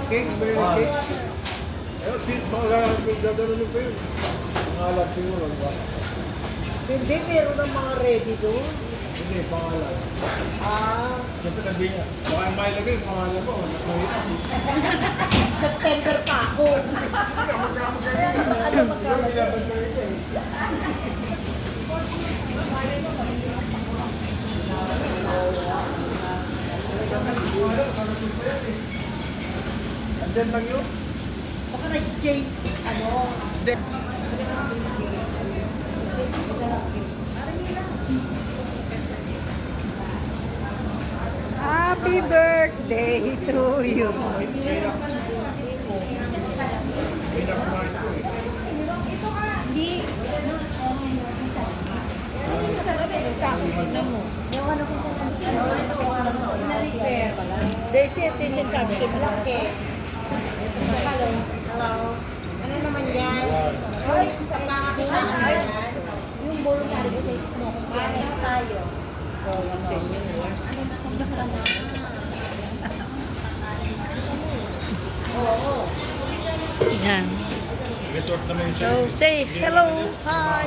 Cake, may cake. Eh, dadalhin ko yun. Pangalan siguro, di ba? Hindi, meron ng mga ready doon. Hindi, pangalan. Ah, Siyempre sabihin niya, baka may lagay, pangalan mo. September pa ako. Ano magkamali? Andyan lang yun. Baka nag-change, ano? Happy birthday to you. Hindi. Yung ano ko Desi, attention sabi ko, malaki. Hello. Hello. Ano naman yan? Hoy, sa kakakitaan na yan. Yung voluntary ko sa mo, kumpare tayo. So, ano na kung gusto na? Oo. Yan. Resort naman siya. So, say hello. Hi.